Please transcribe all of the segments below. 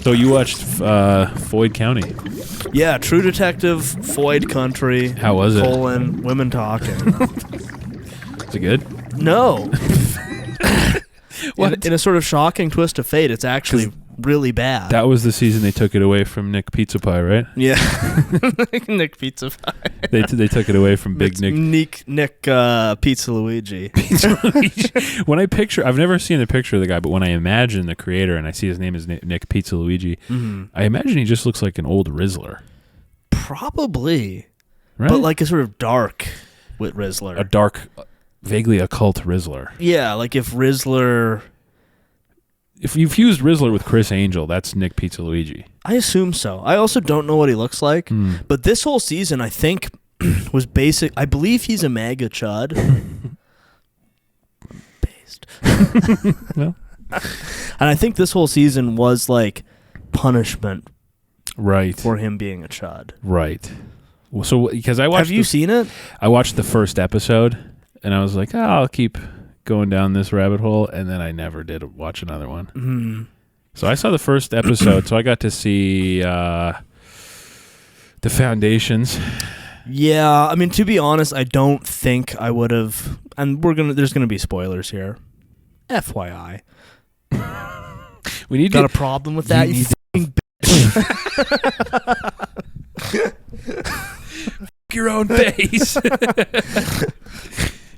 So you watched Floyd County. Yeah, True Detective, Floyd Country. How was it? Women talking. Is it good? No. What? In a sort of shocking twist of fate, it's actually really bad. That was the season they took it away from Nick Pizza Pie, right? Yeah. Nick Pizza Pie. They took it away from Big Nick. Nick Pizza Luigi. When I picture, I've never seen a picture of the guy, but when I imagine the creator and I see his name is Nick Pizza Luigi, I imagine he just looks like an old Rizzler. Probably. Right? But like a sort of dark with Rizzler. A dark, vaguely occult Rizzler. Yeah, like if Rizzler... If you fused Rizzler with Chris Angel, that's Nick Pizza Luigi. I assume so. I also don't know what he looks like. But this whole season, I think, was basic. I believe he's a MAGA chud. Based. Well. And I think this whole season was like punishment right for him being a chud. Right. Well, so, because I watched... Have you seen it? I watched the first episode, and I was like, I'll keep going down this rabbit hole, and then I never did watch another one. Mm-hmm. So I saw the first episode, so I got to see the foundations. Yeah, I mean, to be honest, I don't think I would have, and there's gonna be spoilers here. FYI. We need Got a problem with that, you fucking bitch. your own face.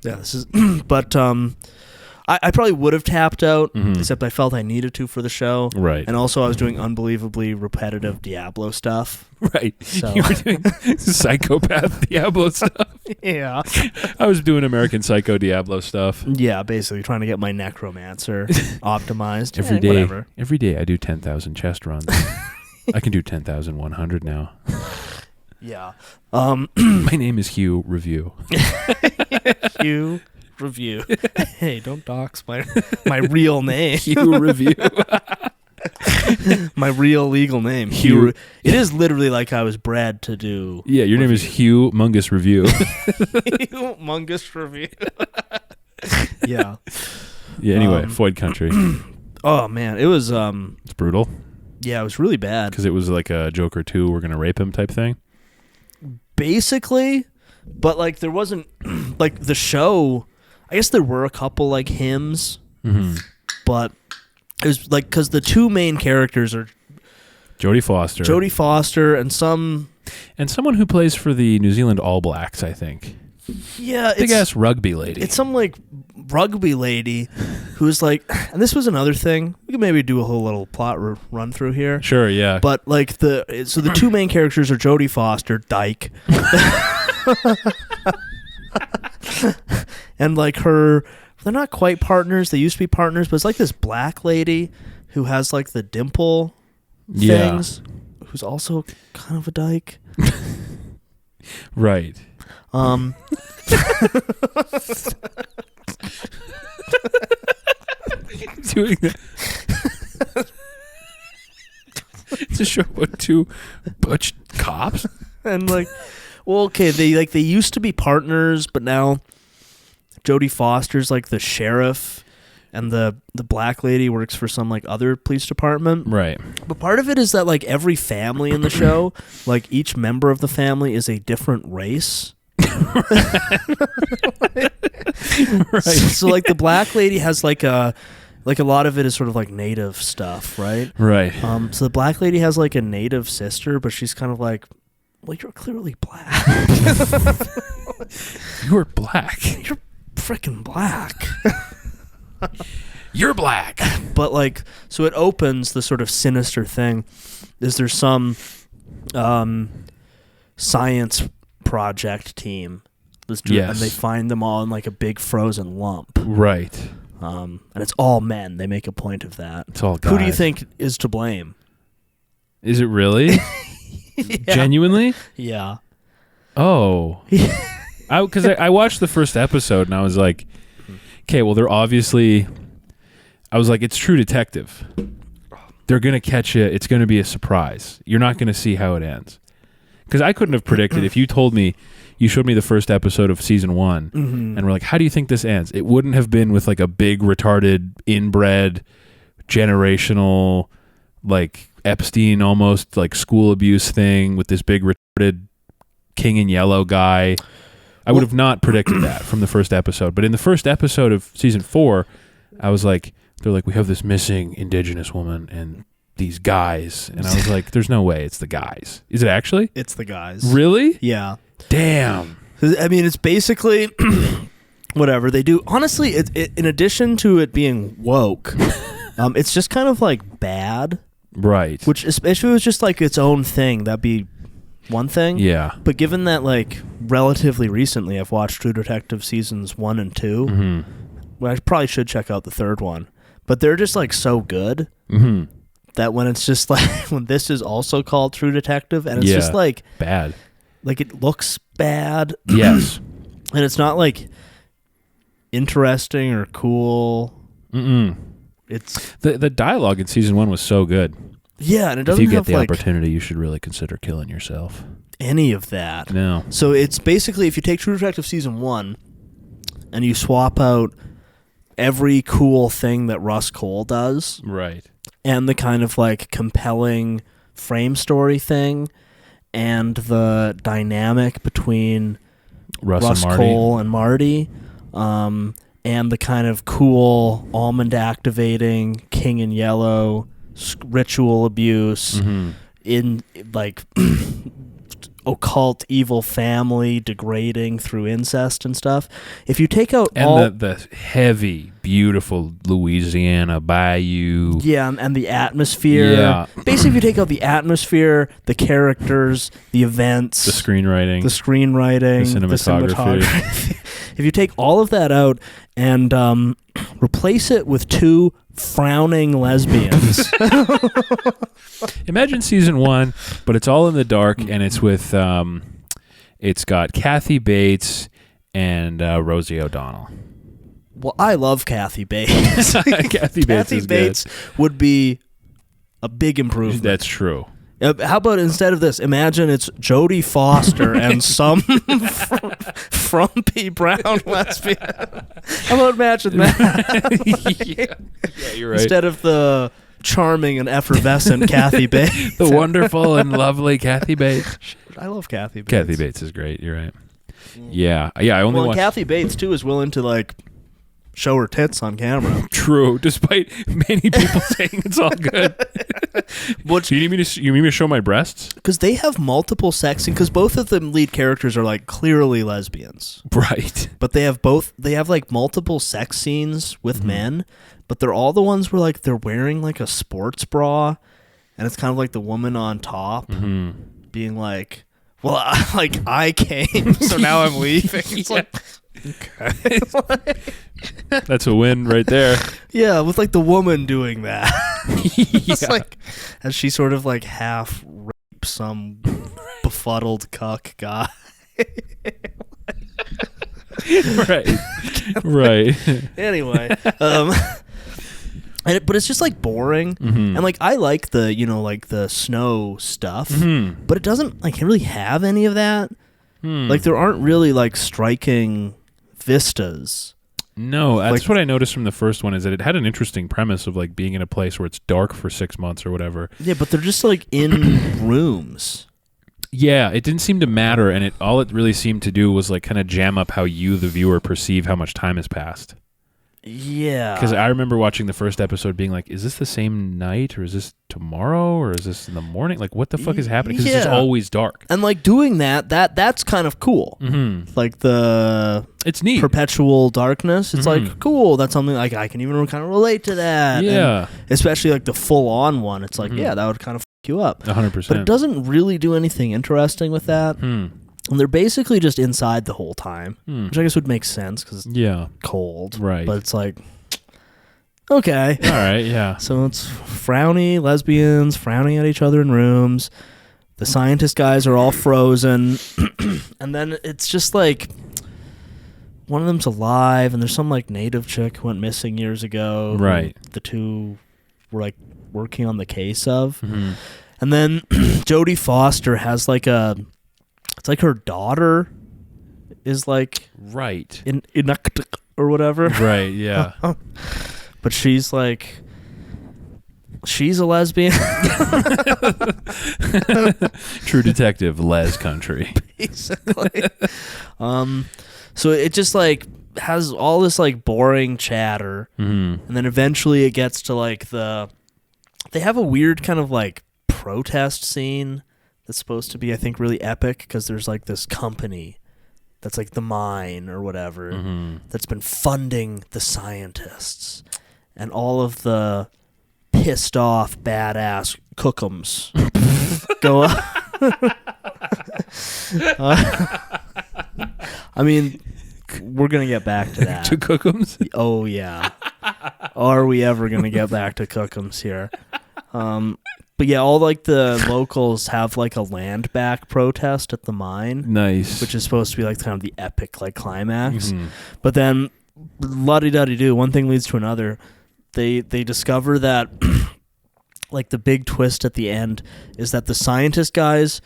Yeah, this is, but I probably would have tapped out, except I felt I needed to for the show. Right. And also I was doing unbelievably repetitive Diablo stuff. Right. So. You were doing psychopath Diablo stuff. Yeah. I was doing American Psycho Diablo stuff. Yeah, basically trying to get my necromancer optimized. Every day. Whatever. Every day I do 10,000 chest runs. I can do 10,100 now. Yeah. My name is Hugh Review. Hugh Review. Hey, don't dox my real name. Hugh Review. My real legal name. Hugh. It is literally like I was bred to do. Yeah, your name is Hugh Mungus Review. Hugh Mungus Review. Yeah. Yeah, anyway, Floyd Country. Oh, man. It was... It's brutal. Yeah, it was really bad. Because it was like a Joker 2, we're going to rape him type thing. Basically, but like there wasn't like the show. I guess there were a couple like hymns, but it was like because the two main characters are Jodie Foster, and someone who plays for the New Zealand All Blacks, I think. Yeah, big ass rugby lady. It's some like rugby lady who's like, and this was another thing. We could maybe do a whole little plot run through here. Sure, yeah. But like the two main characters are Jodie Foster, Dyke, and like they're not quite partners. They used to be partners, but it's like this black lady who has like the dimple things, who's also kind of a dyke. Right. Doing that. It's a show about two butch cops, and like, well, okay, they used to be partners, but now Jodie Foster's like the sheriff, and the black lady works for some like other police department. Right. But part of it is that like every family in the show, like each member of the family is a different race. Right. So like the black lady has like a lot of it is sort of like native stuff, right? Right. So the black lady has like a native sister, but she's kind of like, well, you're clearly black. You're black. You're freaking black. You're black. But like, so it opens the sort of sinister thing is there's some science project team. And they find them all in like a big frozen lump. Right. And it's all men. They make a point of that. It's all guys. Who do you think is to blame? Is it really? Yeah. Genuinely? Yeah. Oh. Because I watched the first episode and I was like, okay, well, they're obviously... I was like, it's True Detective. They're going to catch you. It's going to be a surprise. You're not going to see how it ends. Because I couldn't have predicted. If you told me, you showed me the first episode of season 1, and we're like, how do you think this ends? It wouldn't have been with like a big, retarded, inbred generational, like Epstein almost like school abuse thing with this big retarded King in Yellow guy. I would have not predicted that from the first episode. But in the first episode of season 4, I was like, they're like, we have this missing indigenous woman and these guys. And I was like, there's no way it's the guys. Is it actually? It's the guys. Really? Yeah. Damn. I mean, it's basically whatever they do. Honestly, in addition to it being woke, it's just kind of like bad. Right. Which, especially if it was just like its own thing, that'd be one thing. Yeah. But given that, like, relatively recently I've watched True Detective seasons 1 and 2, Mm-hmm. well, I probably should check out the third one. But they're just, like, so good that when it's just, like, when this is also called True Detective, and it's just, like... bad. Like, it looks bad. Yes. And it's not, like, interesting or cool. Mm-mm. It's... The dialogue in season 1 was so good. Yeah, and it doesn't if you have, get the like, opportunity, you should really consider killing yourself. any of that. No. So it's basically, if you take True Detective season 1 and you swap out every cool thing that Russ Cole does, Right. and the kind of like compelling frame story thing, and the dynamic between Russ Cole and Marty, and the kind of cool almond activating King in Yellow ritual abuse in like occult evil family degrading through incest and stuff. If you take out and all the heavy, beautiful Louisiana bayou. Yeah, and the atmosphere. Yeah. Basically, if you take out the atmosphere, the characters, the events, The screenwriting. the cinematography. If you take all of that out and replace it with 2 frowning lesbians. Imagine season 1, but it's all in the dark, and it's with it's got Kathy Bates and Rosie O'Donnell. Well, I love Kathy Bates. Kathy Bates would be a big improvement. That's true. How about instead of this, imagine it's Jodie Foster and some frumpy brown lesbian. How about imagine that? Yeah, you're right. Instead of the charming and effervescent Kathy Bates. The wonderful and lovely Kathy Bates. I love Kathy Bates. Kathy Bates is great. You're right. Yeah. Yeah, I only Well, watched... Kathy Bates, too, is willing to, like, show her tits on camera. True, despite many people saying it's all good. Which, Do you need me to show my breasts? because they have multiple sex scenes, because both of the lead characters are, like, clearly lesbians. Right. But they have like multiple sex scenes with men, but they're all the ones where like they're wearing like a sports bra, and it's kind of like the woman on top being like, "Well, I came, so now I'm leaving." It's like, okay, That's a win right there. yeah, with like the woman doing that. It's Yeah. like as she sort of like half rapes some befuddled cuck guy. Right. Anyway, but it's just like boring, and like I like the like the snow stuff, but it doesn't like really have any of that. Like there aren't really like striking vistas. No, that's Like- what I noticed from the first one, is that it had an interesting premise of like being in a place where it's dark for 6 months or whatever. Yeah, but they're just like in rooms. Yeah, it didn't seem to matter, and all it really seemed to do was like kind of jam up how you, the viewer, perceive how much time has passed. Yeah, Because I remember watching the first episode being like, is this the same night, or is this tomorrow, or is this in the morning? Like, what the fuck is happening? Because it's just Yeah. always dark. and like doing that's kind of cool. Like the It's neat. perpetual darkness. It's like cool. That's something like I can even kind of relate to that. Yeah. And especially like the full on one. It's like yeah, that would kind of fuck you up. 100%. But it doesn't really do anything interesting with that. And they're basically just inside the whole time, which I guess would make sense because it's Yeah. cold. Right. But it's like, okay. All right, yeah. So it's frowny lesbians frowning at each other in rooms. The scientist guys are all frozen. And then it's just like one of them's alive, and there's some like native chick who went missing years ago. who Right. The two were like working on the case of. And then Jodie Foster has like it's like her daughter is like Right. in or whatever. Right, yeah. But she's like She's a lesbian. True detective, les country. Basically. So it just like has all this like boring chatter, and then eventually it gets to like they have a weird kind of like protest scene that's supposed to be, I think, really epic because there's like this company that's like the mine or whatever that's been funding the scientists, and all of the pissed off badass cookums go up. I mean, we're gonna get back to that. To cookums? Oh yeah. Are we ever gonna get back to cookums here? But yeah, all like the locals have like a land back protest at the mine. Nice. Which is supposed to be like kind of the epic like climax. But then la-di-da-di-do, one thing leads to another. They discover that like the big twist at the end is that the scientist guys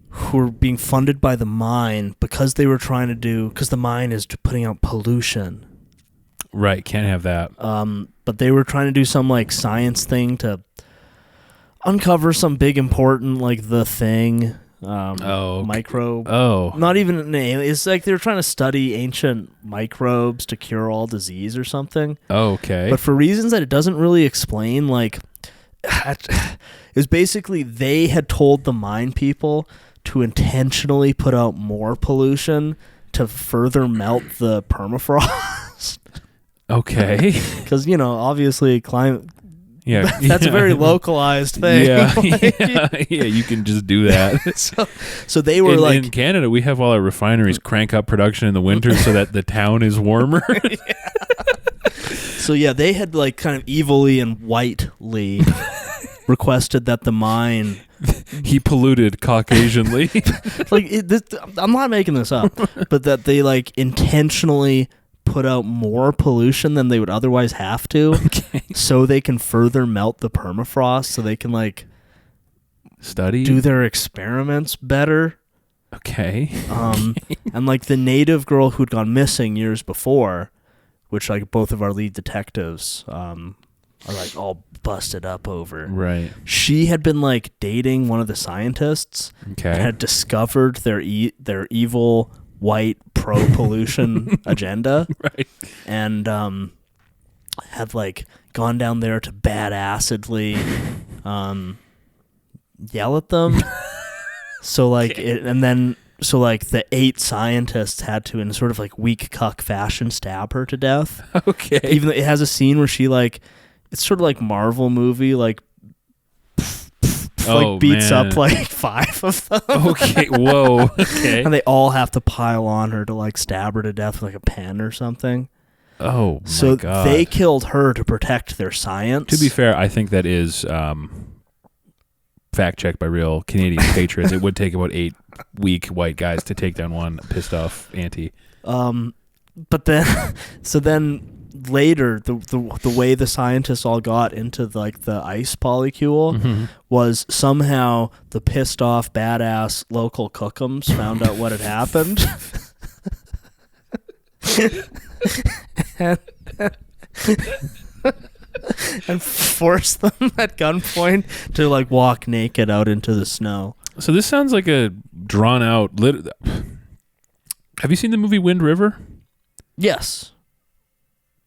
who were being funded by the mine because they were trying to because the mine is putting out pollution. Right, can't have that. But they were trying to do some like science thing to uncover some big important like the thing microbe. Not even a name. It's like they were trying to study ancient microbes to cure all disease or something. Okay. But for reasons that it doesn't really explain, like it was basically they had told the mine people to intentionally put out more pollution to further melt the permafrost. Okay. Because, obviously climate... Yeah. That's a very localized thing. Yeah. Yeah, you can just do that. So they were in Canada, we have all our refineries crank up production in the winter so that the town is warmer. So yeah, they had like kind of evilly and whitely requested that the mine... He polluted Caucasianly. I'm not making this up, but that they like intentionally put out more pollution than they would otherwise have to, so they can further melt the permafrost, so they can like do their experiments better. Okay. And like the native girl who'd gone missing years before, which like both of our lead detectives are like all busted up over. Right. She had been like dating one of the scientists. Okay. And had discovered their evil white pro-pollution agenda. Right. And had like gone down there to badassedly yell at them. So like So like the 8 scientists had to, in sort of like weak cuck fashion, stab her to death. Okay. Even though it has a scene where she like, it's sort of like Marvel movie, like beats up like 5 of them. Okay. Whoa. Okay. And they all have to pile on her to like stab her to death with like a pen or something. Oh, so my God. They killed her to protect their science. To be fair, I think that is fact checked by real Canadian patriots. It would take about 8 weak white guys to take down one pissed off auntie. But then, so then later, the way the scientists all got into like the ice polycule was somehow the pissed off badass local cookums found out what had happened. and forced them at gunpoint to like walk naked out into the snow. So this sounds like a drawn out. Have you seen the movie Wind River? Yes.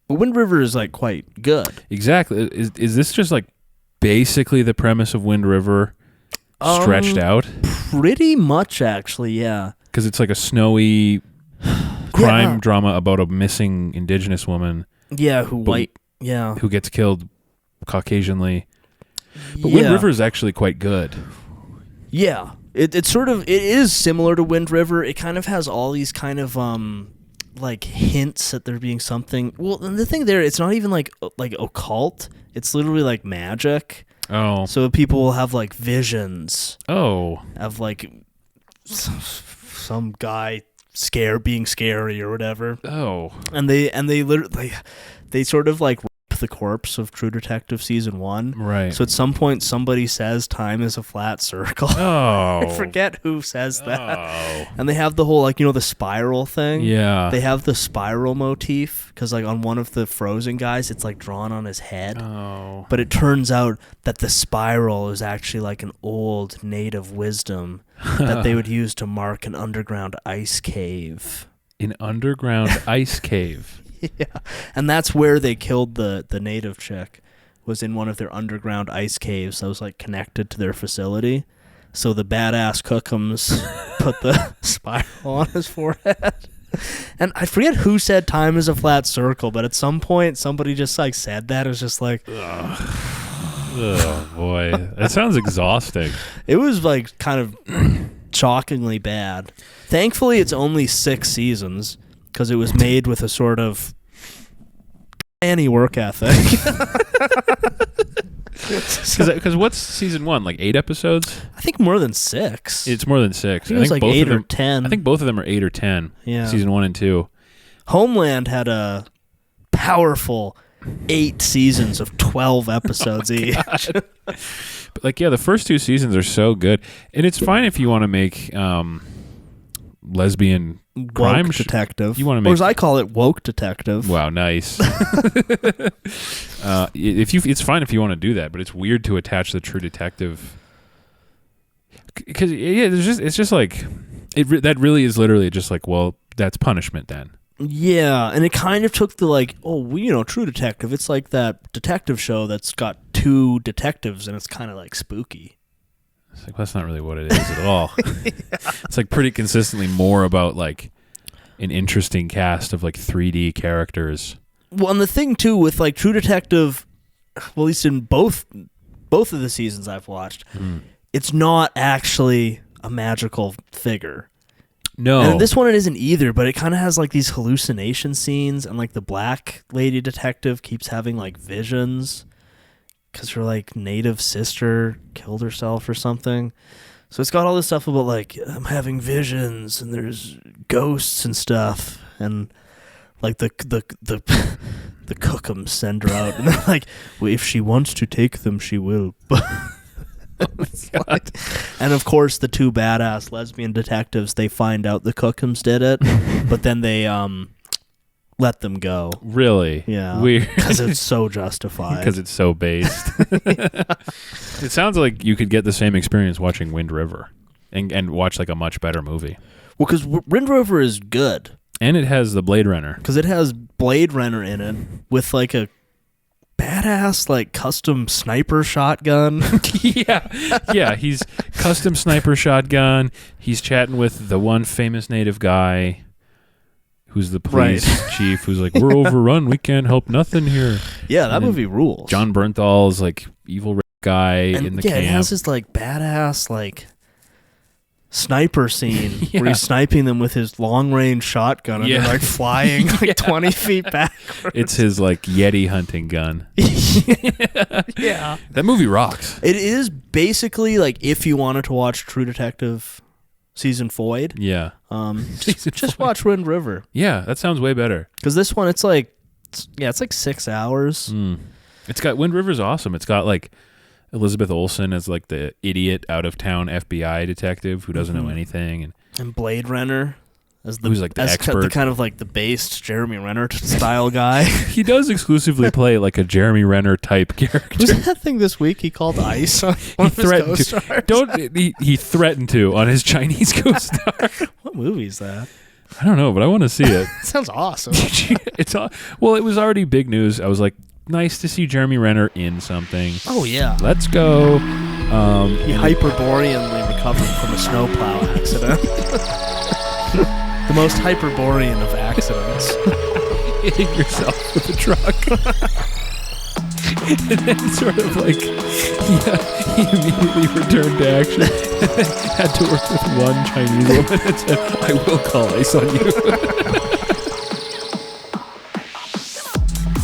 But Wind River is like quite good. Exactly. Is this just like basically the premise of Wind River stretched out? Pretty much, actually, yeah. Because it's like a snowy crime drama about a missing Indigenous woman. Yeah, who gets killed Caucasianly. But Wind River is actually quite good. Yeah. It is similar to Wind River. It kind of has all these kind of like hints that there being something. Well, and the thing there, it's not even like occult. It's literally like magic. Oh. So people will have like visions. Oh. Of like some guy being scary or whatever. Oh. And they literally they sort of like rip the corpse of True Detective season 1. Right. So at some point, somebody says time is a flat circle. Oh. I forget who says that. Oh. And they have the whole, like, the spiral thing. Yeah. They have the spiral motif because, like, on one of the Frozen guys, it's, like, drawn on his head. Oh. But it turns out that the spiral is actually, like, an old native wisdom that they would use to mark an underground ice cave. An underground ice cave. Yeah. And that's where they killed the native chick, was in one of their underground ice caves that was, like, connected to their facility. So the badass Cookums put the spiral on his forehead. And I forget who said time is a flat circle, but at some point somebody just, like, said that. It was just like... Oh, boy. That sounds exhausting. It was, like, kind of shockingly bad. Thankfully, it's only 6 seasons, because it was made with a sort of any work ethic. Because what's season 1? Like 8 episodes? I think more than 6. It's more than 6. I think it was like both 8 of them, or 10. I think both of them are 8 or 10. Yeah. Season 1 and 2. Homeland had a powerful 8 seasons of 12 episodes each. But, like, yeah, the first 2 seasons are so good. And it's fine if you want to make lesbian crime Woke detective. You want to or make... as I call it, woke detective. Wow, nice. It's fine if you want to do that, but it's weird to attach the True Detective, because it's just like that really is literally just like, well, that's punishment then. Yeah, and it kind of took the, like, True Detective. It's like that detective show that's got 2 detectives, and it's kind of like spooky. It's like, that's not really what it is at all. Yeah. It's like pretty consistently more about, like, an interesting cast of, like, 3D characters. Well, and the thing too with, like, True Detective, well, at least in both of the seasons I've watched, it's not actually a magical figure. No. And this one it isn't either, but it kind of has, like, these hallucination scenes, and, like, the black lady detective keeps having, like, visions because her, like, native sister killed herself or something. So it's got all this stuff about, like, I'm having visions and there's ghosts and stuff, and, like, the Cookums send her out, and they're like, well, if she wants to take them, she will. Like, and of course, the 2 badass lesbian detectives, they find out the Cookums did it, but then they let them go. Really? Yeah. Weird. Because it's so justified. Because it's so based. It sounds like you could get the same experience watching Wind River and watch, like, a much better movie. Well, because Wind River is good. And it has the Blade Runner. Because it has Blade Runner in it with, like, a badass, like, custom sniper shotgun. Yeah, he's custom sniper shotgun. He's chatting with the one famous native guy who's the police chief, who's like, we're overrun, we can't help nothing here. Yeah, that movie rules. John Bernthal's, like, evil guy and in the camp. Yeah, it has this, like, badass, like, sniper scene where he's sniping them with his long-range shotgun, and they're, like, flying like 20 feet backwards. It's his, like, Yeti hunting gun. Yeah. That movie rocks. It is basically, like, if you wanted to watch True Detective season 4, just watch Wind River. Yeah, that sounds way better. Because this one, it's like 6 hours. It's got Wind River's awesome. It's got, like, Elizabeth Olsen as, like, the idiot out-of-town FBI detective who doesn't know anything, and Blade Runner as who's, like, the expert, the kind of, like, the based Jeremy Renner style guy. He does exclusively play, like, a Jeremy Renner type character. Was that thing this week he called Ice on one of his co-stars? He threatened to on his Chinese co-star. What movie is that? I don't know, but I want to see it. Sounds awesome. Well, it was already big news. I was like, nice to see Jeremy Renner in something. Oh, yeah. Let's go. He Hyperboreanly recovered from a snowplow accident. The most Hyperborean of accidents. Hitting yourself with a truck. And then sort of like, he immediately returned to action. Had to work with one Chinese woman and said, I will call ice on you.